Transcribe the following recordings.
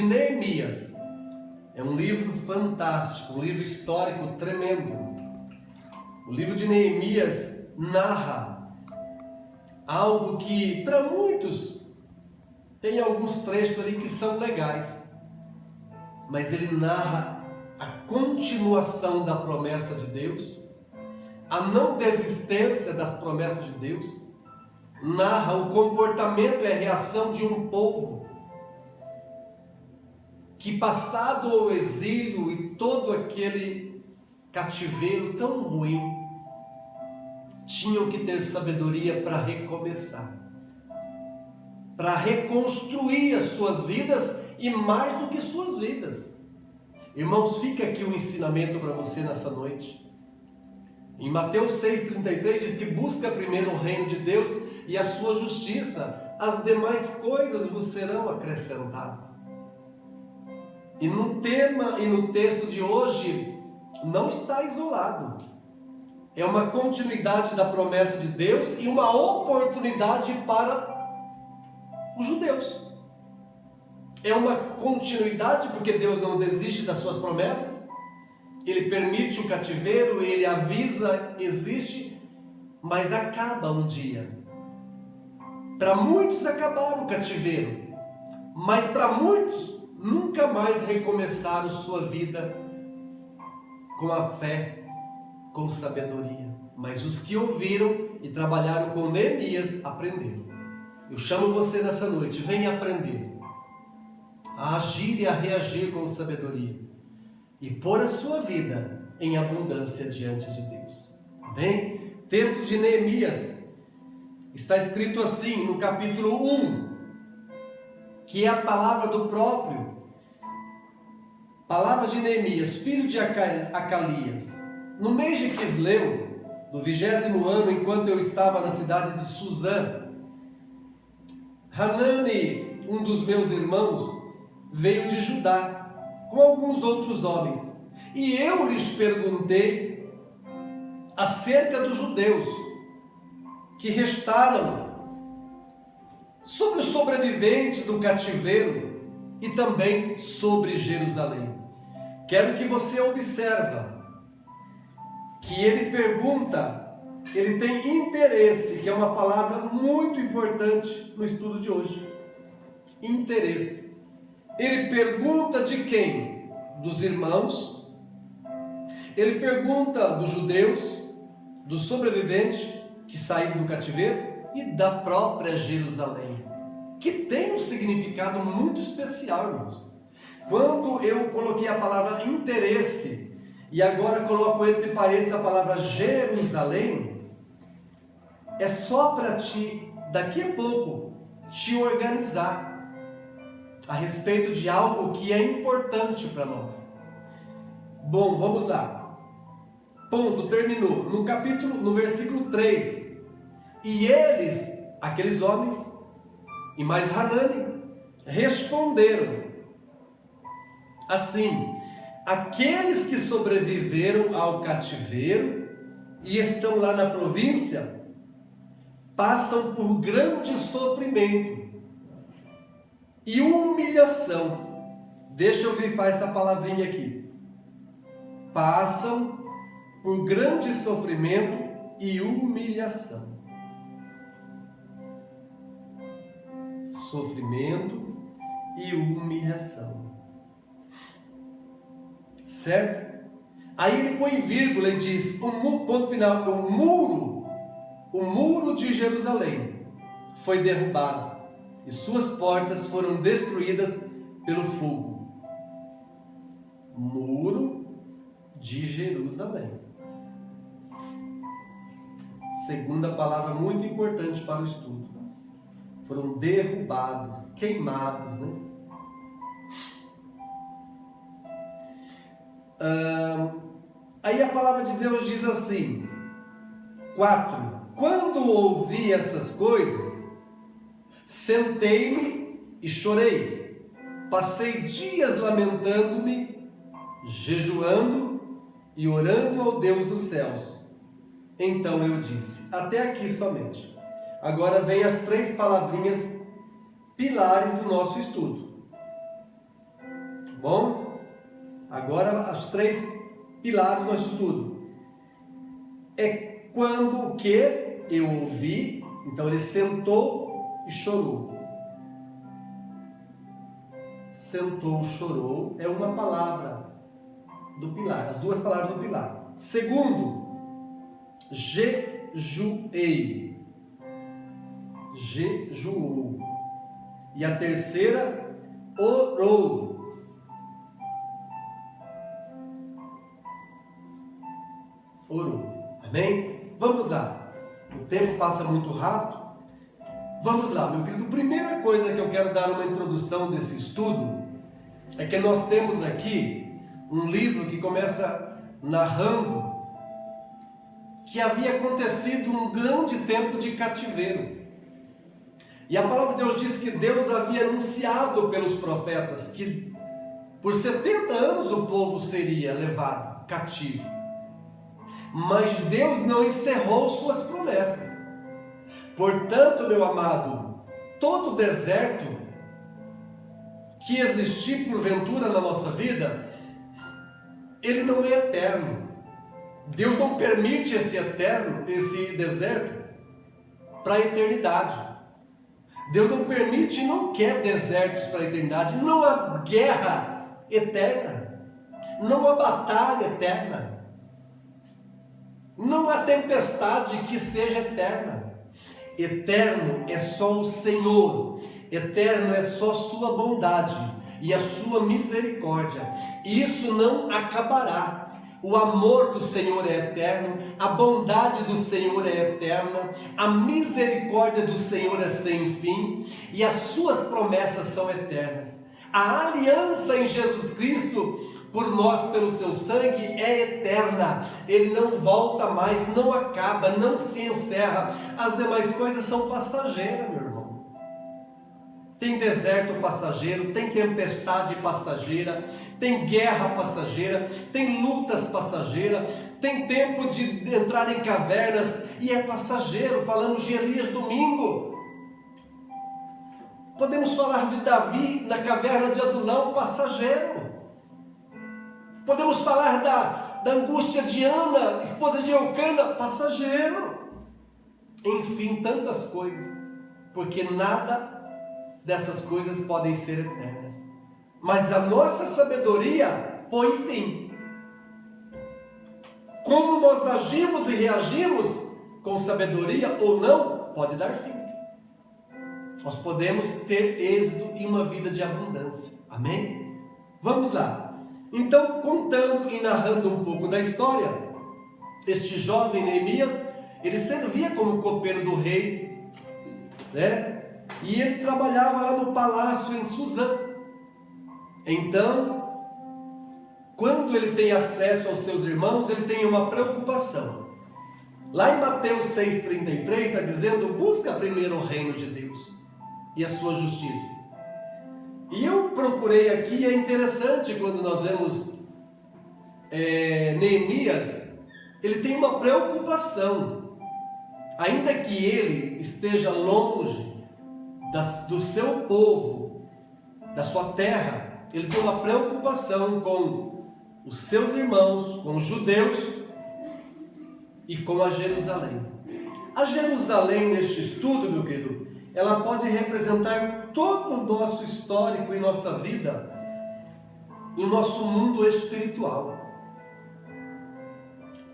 Neemias. É um livro fantástico, um livro histórico tremendo. O livro de Neemias narra algo que, para muitos, tem alguns trechos ali que são legais, mas ele narra a continuação da promessa de Deus, a não desistência das promessas de Deus, narra o comportamento e a reação de um povo que, passado o exílio e todo aquele cativeiro tão ruim, tinham que ter sabedoria para recomeçar, para reconstruir as suas vidas e mais do que suas vidas. Irmãos, fica aqui um ensinamento para você nessa noite. Em Mateus 6,33 diz que busca primeiro o reino de Deus e a sua justiça, as demais coisas vos serão acrescentadas. E no tema e no texto de hoje, não está isolado. É uma continuidade da promessa de Deus e uma oportunidade para os judeus. É uma continuidade porque Deus não desiste das suas promessas. Ele permite o cativeiro, ele avisa, existe, mas acaba um dia. Para muitos acabaram o cativeiro, mas para muitos nunca mais recomeçaram sua vida com a fé, com sabedoria. Mas os que ouviram e trabalharam com Neemias aprenderam. Eu chamo você nessa noite, venha aprender a agir e a reagir com sabedoria e pôr a sua vida em abundância diante de Deus. Amém? Texto de Neemias está escrito assim no capítulo 1, que é a palavra do próprio. Palavras de Neemias, filho de Acalias. No mês de Quisleu, do 20º ano, enquanto eu estava na cidade de Suzã, Hanani, um dos meus irmãos, veio de Judá, com alguns outros homens, e eu lhes perguntei acerca dos judeus que restaram, sobre os sobreviventes do cativeiro e também sobre Jerusalém. Quero que você observe que ele pergunta, ele tem interesse, que é uma palavra muito importante no estudo de hoje. Interesse. Ele pergunta de quem? Dos irmãos. Ele pergunta dos judeus, dos sobreviventes que saíram do cativeiro e da própria Jerusalém, que tem um significado muito especial, irmãos. Quando eu coloquei a palavra interesse e agora coloco entre parênteses a palavra Jerusalém, é só para te, daqui a pouco, te organizar a respeito de algo que é importante para nós. Bom, vamos lá. Ponto, terminou. No versículo 3. E eles, aqueles homens, e mais Hanani, responderam assim: aqueles que sobreviveram ao cativeiro e estão lá na província, passam por grande sofrimento e humilhação. Deixa eu grifar essa palavrinha aqui. Passam por grande sofrimento e humilhação. Sofrimento e humilhação. Certo? Aí ele põe vírgula e diz, ponto final, o muro de Jerusalém foi derrubado e suas portas foram destruídas pelo fogo. Muro de Jerusalém. Segunda palavra muito importante para o estudo. Foram derrubados, queimados, né? Aí a palavra de Deus diz assim, 4. Quando ouvi essas coisas, sentei-me e chorei. Passei dias lamentando-me, jejuando e orando ao Deus dos céus. Então eu disse, até aqui somente. Agora vem as 3 palavrinhas pilares do nosso estudo. Bom, agora os 3 pilares do nosso estudo. É quando o que eu ouvi, então ele sentou e chorou. Sentou, chorou, é uma palavra do pilar, as 2 palavras do pilar. Segundo, jejuei. Jejuou. E a terceira, orou. Orou. Amém? Vamos lá. O tempo passa muito rápido. Vamos lá, meu querido. Primeira coisa que eu quero dar uma introdução desse estudo é que nós temos aqui um livro que começa narrando que havia acontecido um grande tempo de cativeiro. E a palavra de Deus diz que Deus havia anunciado pelos profetas que por 70 anos o povo seria levado cativo. Mas Deus não encerrou suas promessas. Portanto, meu amado, todo deserto que existir porventura na nossa vida, ele não é eterno. Deus não permite esse deserto para a eternidade. Deus não permite e não quer desertos para a eternidade. Não há guerra eterna. Não há batalha eterna. Não há tempestade que seja eterna. Eterno é só o Senhor. Eterno é só sua bondade e a sua misericórdia. E isso não acabará. O amor do Senhor é eterno, a bondade do Senhor é eterna, a misericórdia do Senhor é sem fim e as suas promessas são eternas. A aliança em Jesus Cristo por nós, pelo seu sangue, é eterna. Ele não volta mais, não acaba, não se encerra. As demais coisas são passageiras, meu irmão. Tem deserto passageiro, tem tempestade passageira, tem guerra passageira, tem lutas passageiras, tem tempo de entrar em cavernas e é passageiro. Falamos de Elias domingo. Podemos falar de Davi na caverna de Adulão, passageiro. Podemos falar da angústia de Ana, esposa de Eucana, passageiro. Enfim, tantas coisas, porque nada dessas coisas podem ser eternas. Mas a nossa sabedoria põe fim. Como nós agimos e reagimos com sabedoria ou não, pode dar fim. Nós podemos ter êxito em uma vida de abundância. Amém? Vamos lá. Então, contando e narrando um pouco da história, este jovem Neemias, ele servia como copeiro do rei, né? E ele trabalhava lá no palácio em Suzã. Então, quando ele tem acesso aos seus irmãos, ele tem uma preocupação. Lá em Mateus 6,33 está dizendo: busca primeiro o reino de Deus e a sua justiça. E eu procurei aqui, é interessante quando nós vemos Neemias, ele tem uma preocupação. Ainda que ele esteja longe do seu povo, da sua terra, ele tem uma preocupação com os seus irmãos, com os judeus e com a Jerusalém. A Jerusalém, neste estudo, meu querido, ela pode representar todo o nosso histórico e nossa vida, e o nosso mundo espiritual.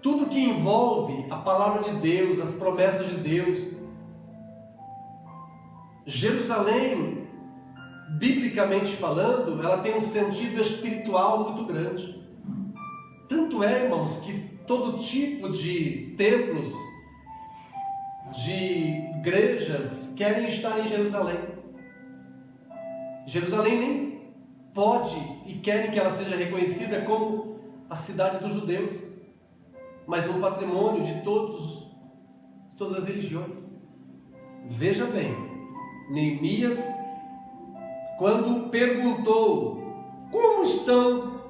Tudo que envolve a palavra de Deus, as promessas de Deus. Jerusalém, biblicamente falando, ela tem um sentido espiritual muito grande. Tanto é, irmãos, que todo tipo de templos, de igrejas, querem estar em Jerusalém. Jerusalém nem pode e querem que ela seja reconhecida como a cidade dos judeus, mas um patrimônio de todas as religiões. Veja bem, Neemias, quando perguntou como estão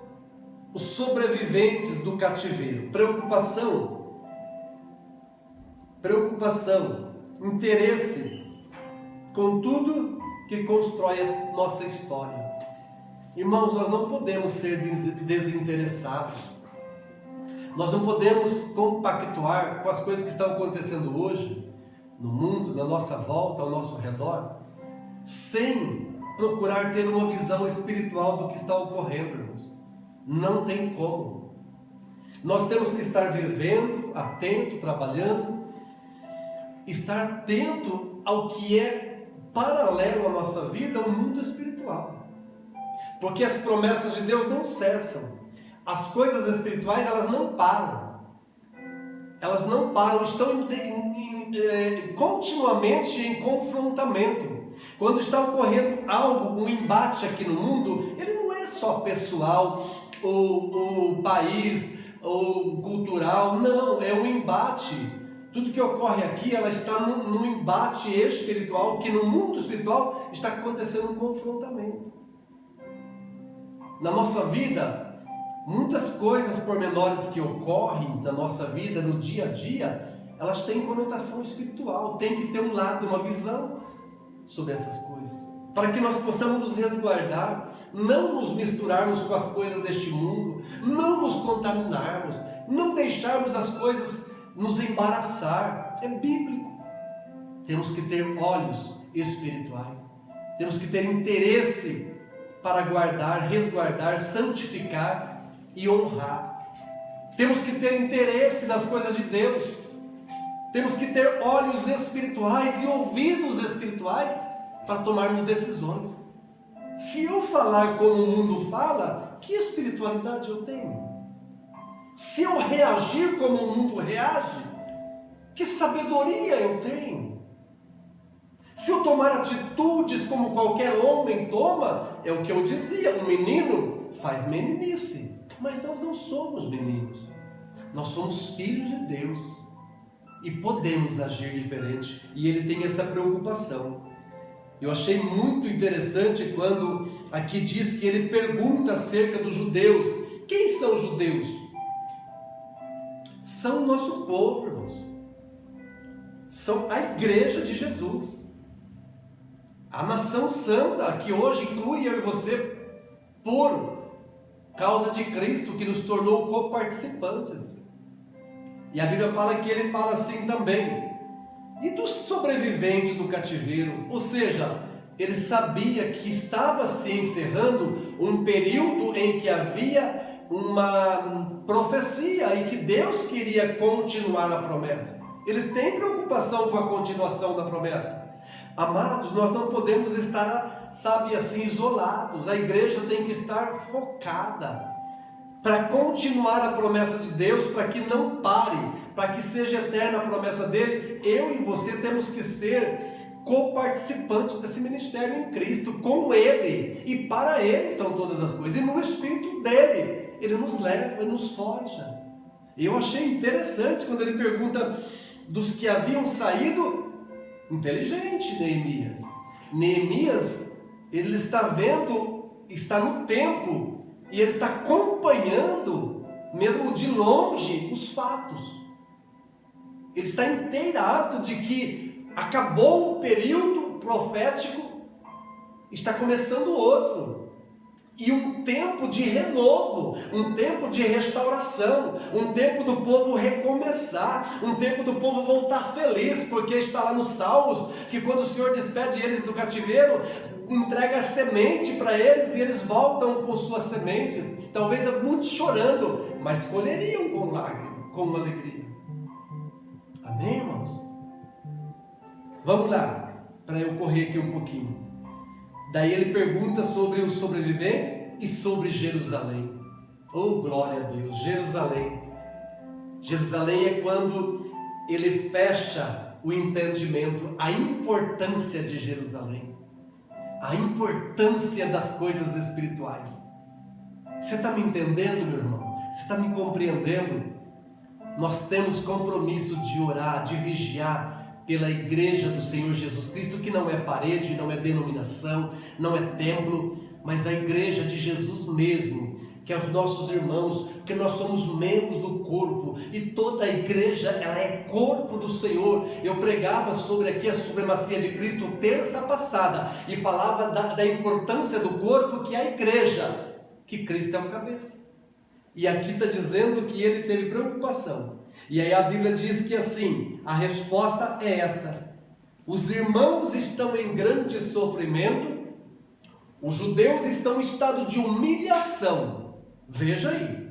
os sobreviventes do cativeiro, preocupação, interesse com tudo que constrói a nossa história. Irmãos, nós não podemos ser desinteressados. Nós não podemos compactuar com as coisas que estão acontecendo hoje, no mundo, na nossa volta, ao nosso redor, sem procurar ter uma visão espiritual do que está ocorrendo, irmãos. Não tem como. Nós temos que estar vivendo, atento, trabalhando, estar atento ao que é paralelo à nossa vida, ao mundo espiritual. Porque as promessas de Deus não cessam. As coisas espirituais, elas não param. Elas não param, estão continuamente em confrontamento. Quando está ocorrendo algo, um embate aqui no mundo, ele não é só pessoal, ou país, ou cultural, não, é um embate. Tudo que ocorre aqui, ela está num embate espiritual, que no mundo espiritual está acontecendo um confrontamento. Na nossa vida, muitas coisas pormenores que ocorrem na nossa vida, no dia a dia, elas têm conotação espiritual, tem que ter um lado, uma visão sobre essas coisas, para que nós possamos nos resguardar, não nos misturarmos com as coisas deste mundo, não nos contaminarmos, não deixarmos as coisas nos embaraçar. É bíblico. Temos que ter olhos espirituais, temos que ter interesse para guardar, resguardar, santificar e honrar. Temos que ter interesse nas coisas de Deus. Temos que ter olhos espirituais e ouvidos espirituais para tomarmos decisões. Se eu falar como o mundo fala, que espiritualidade eu tenho? Se eu reagir como o mundo reage, que sabedoria eu tenho? Se eu tomar atitudes como qualquer homem toma, é o que eu dizia, um menino faz meninice. Mas nós não somos meninos, nós somos filhos de Deus. E podemos agir diferente, e ele tem essa preocupação. Eu achei muito interessante quando aqui diz que ele pergunta acerca dos judeus. Quem são os judeus? São o nosso povo, irmãos. São a igreja de Jesus. A nação santa, que hoje inclui eu e você, por causa de Cristo, que nos tornou coparticipantes. E a Bíblia fala que ele fala assim também. E dos sobreviventes do cativeiro? Ou seja, ele sabia que estava se encerrando um período em que havia uma profecia e que Deus queria continuar a promessa. Ele tem preocupação com a continuação da promessa. Amados, nós não podemos estar, assim, isolados. A igreja tem que estar focada para continuar a promessa de Deus, para que não pare, para que seja eterna a promessa dele. Eu e você temos que ser coparticipantes desse ministério em Cristo, com ele, e para ele são todas as coisas, e no Espírito dele, ele nos leva e nos forja. Eu achei interessante quando ele pergunta dos que haviam saído. Inteligente Neemias. Neemias, ele está vendo, está no tempo, e ele está acompanhando, mesmo de longe, os fatos. Ele está inteirado de que acabou um período profético, está começando outro. E um tempo de renovo, um tempo de restauração, um tempo do povo recomeçar, um tempo do povo voltar feliz, porque está lá nos Salmos, que quando o Senhor despede eles do cativeiro, entrega a semente para eles e eles voltam com suas sementes, talvez muitos chorando, mas colheriam com lágrimas, com alegria. Amém, irmãos? Vamos lá, para eu correr aqui um pouquinho. Daí ele pergunta sobre os sobreviventes e sobre Jerusalém. Oh, glória a Deus, Jerusalém. Jerusalém é quando ele fecha o entendimento, a importância de Jerusalém, a importância das coisas espirituais. Você está me entendendo, meu irmão? Você está me compreendendo? Nós temos compromisso de orar, de vigiar pela igreja do Senhor Jesus Cristo, que não é parede, não é denominação, não é templo, mas a igreja de Jesus mesmo, que que é os nossos irmãos, porque nós somos membros do corpo, e toda a igreja, ela é corpo do Senhor. Eu pregava sobre aqui a supremacia de Cristo terça passada, e falava da importância do corpo, que é a igreja, que Cristo é o cabeça. E aqui está dizendo que ele teve preocupação, e aí a Bíblia diz que assim, a resposta é essa: os irmãos estão em grande sofrimento, os judeus estão em estado de humilhação. Veja aí,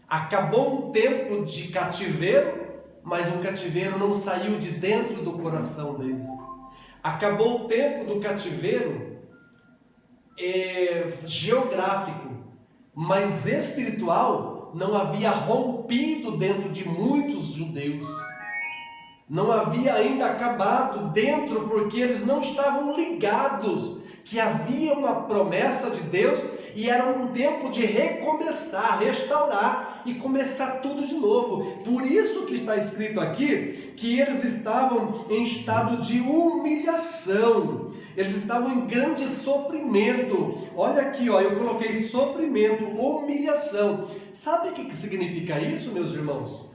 acabou um tempo de cativeiro, mas o cativeiro não saiu de dentro do coração deles. Acabou o tempo do cativeiro geográfico, mas espiritual não havia rompido dentro de muitos judeus. Não havia ainda acabado dentro, porque eles não estavam ligados que havia uma promessa de Deus e era um tempo de recomeçar, restaurar e começar tudo de novo. Por isso que está escrito aqui que eles estavam em estado de humilhação, eles estavam em grande sofrimento. Olha aqui, eu coloquei sofrimento, humilhação. Sabe o que significa isso, meus irmãos?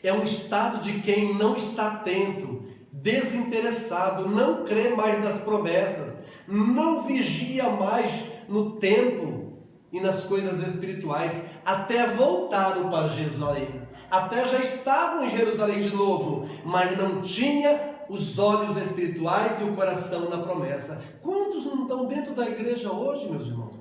É um estado de quem não está atento, desinteressado, não crê mais nas promessas, não vigia mais no tempo e nas coisas espirituais, até voltaram para Jerusalém, até já estavam em Jerusalém de novo, mas não tinha os olhos espirituais e o coração na promessa. Quantos não estão dentro da igreja hoje, meus irmãos?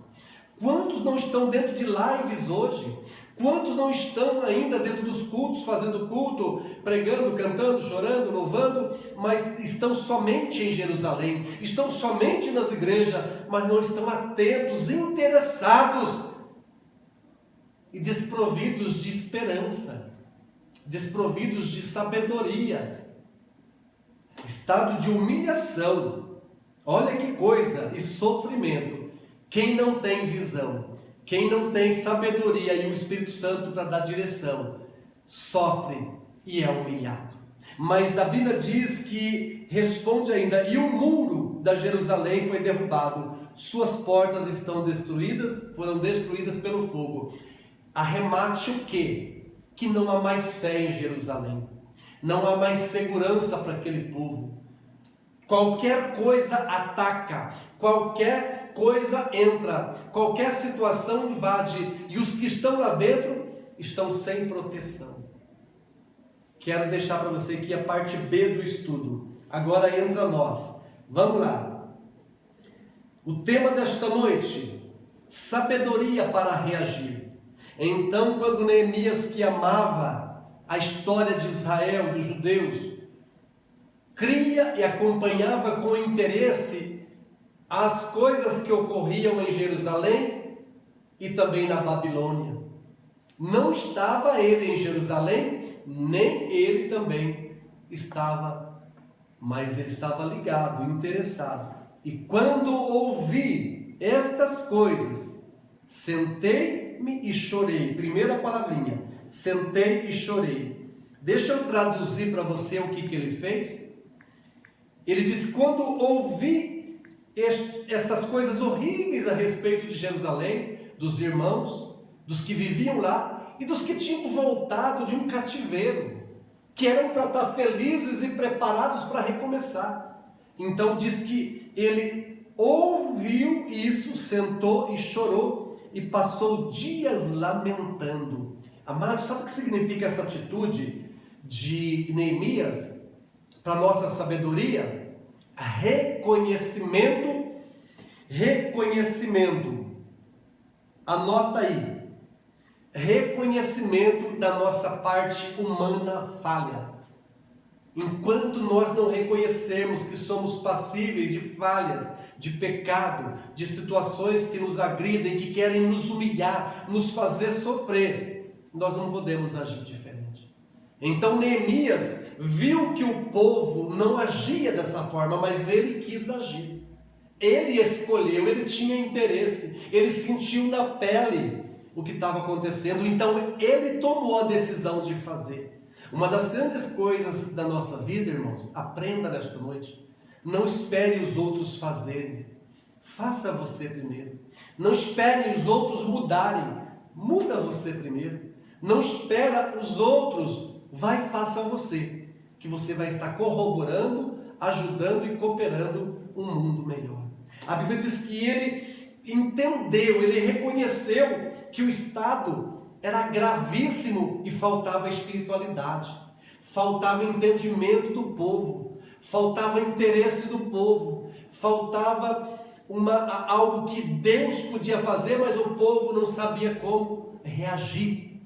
Quantos não estão dentro de lives hoje? Quantos não estão ainda dentro dos cultos, fazendo culto, pregando, cantando, chorando, louvando, mas estão somente em Jerusalém, estão somente nas igrejas, mas não estão atentos, interessados e desprovidos de esperança, desprovidos de sabedoria, estado de humilhação. Olha que coisa, e sofrimento. Quem não tem visão, quem não tem sabedoria e o Espírito Santo para dar direção, sofre e é humilhado. Mas a Bíblia diz que responde ainda: e o muro da Jerusalém foi derrubado, suas portas estão destruídas, foram destruídas pelo fogo. Arremate o quê? Que não há mais fé em Jerusalém, não há mais segurança para aquele povo. Qualquer coisa ataca, qualquer coisa entra, qualquer situação invade, e os que estão lá dentro estão sem proteção. Quero deixar para você aqui a parte B do estudo. Agora entra nós. Vamos lá. O tema desta noite: sabedoria para reagir. Então, quando Neemias, que amava a história de Israel, dos judeus, cria e acompanhava com interesse as coisas que ocorriam em Jerusalém e também na Babilônia. Não estava ele em Jerusalém, nem ele também estava, mas ele estava ligado, interessado. E quando ouvi estas coisas, sentei-me e chorei. Primeira palavrinha, sentei e chorei. Deixa eu traduzir para você o que ele fez. Ele diz: quando ouvi estas coisas horríveis a respeito de Jerusalém, dos irmãos, dos que viviam lá e dos que tinham voltado de um cativeiro, que eram para estar felizes e preparados para recomeçar. Então diz que ele ouviu isso, sentou e chorou e passou dias lamentando. Amados, sabe o que significa essa atitude de Neemias para nossa sabedoria? Reconhecimento. Anota aí. Reconhecimento da nossa parte humana falha. Enquanto nós não reconhecermos que somos passíveis de falhas, de pecado, de situações que nos agridem, que querem nos humilhar, nos fazer sofrer, nós não podemos agir diferente. Então Neemias viu que o povo não agia dessa forma, mas ele quis agir. Ele escolheu, ele tinha interesse, ele sentiu na pele o que estava acontecendo, então ele tomou a decisão de fazer. Uma das grandes coisas da nossa vida, irmãos, aprenda nesta noite: não espere os outros fazerem, Faça você primeiro. Não espere os outros mudarem. Muda você primeiro. Não espera os outros. Vai e faça você. Que você vai estar corroborando, ajudando e cooperando um mundo melhor. A Bíblia diz que ele entendeu, ele reconheceu que o estado era gravíssimo e faltava espiritualidade. Faltava entendimento do povo. Faltava interesse do povo. Faltava algo que Deus podia fazer, mas o povo não sabia como reagir.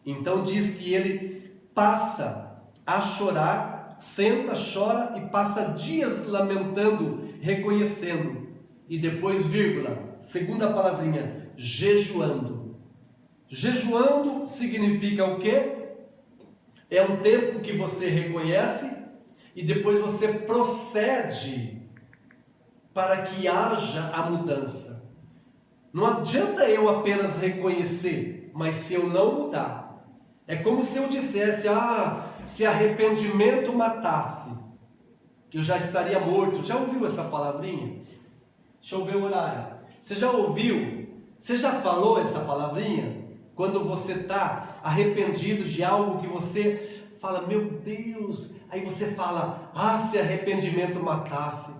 Então diz que ele passa a chorar, senta, chora e passa dias lamentando, reconhecendo. E depois, vírgula, segunda palavrinha, jejuando. Jejuando significa o quê? É um tempo que você reconhece e depois você procede para que haja a mudança. Não adianta eu apenas reconhecer, mas se eu não mudar, é como se eu dissesse, se arrependimento matasse, eu já estaria morto. Já ouviu essa palavrinha? Deixa eu ver o horário. Você já ouviu? Você já falou essa palavrinha? Quando você está arrependido de algo que você fala, meu Deus, aí você fala, se arrependimento matasse.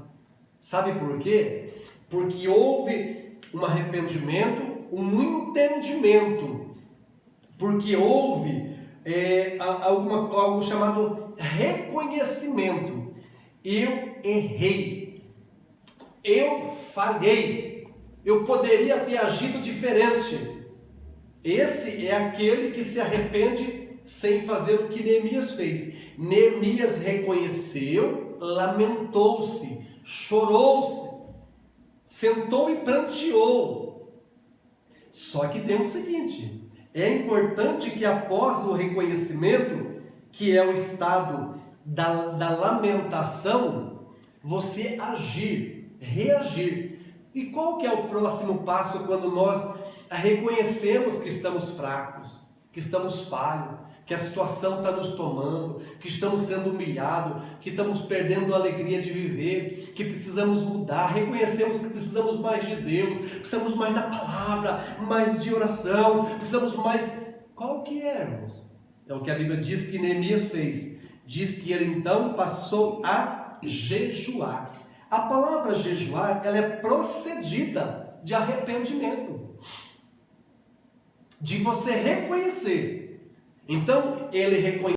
Sabe por quê? Porque houve um arrependimento, um entendimento, porque houve algo chamado reconhecimento. Eu errei, eu falhei, eu poderia ter agido diferente. Esse é aquele que se arrepende sem fazer o que Neemias fez. Neemias reconheceu, lamentou-se, chorou-se, sentou e pranteou. Só que tem o seguinte, é importante que após o reconhecimento, que é o estado da lamentação, você agir, reagir. E qual que é o próximo passo quando nós reconhecemos que estamos fracos, que estamos falhos, que a situação está nos tomando, que estamos sendo humilhados, que estamos perdendo a alegria de viver, que precisamos mudar, reconhecemos que precisamos mais de Deus, precisamos mais da palavra, mais de oração, precisamos mais... Qual que é, irmãos? É o que a Bíblia diz que Neemias fez. Diz que ele então passou a jejuar. A palavra jejuar, ela é procedida de arrependimento, de você reconhecer. Então, ele reconhece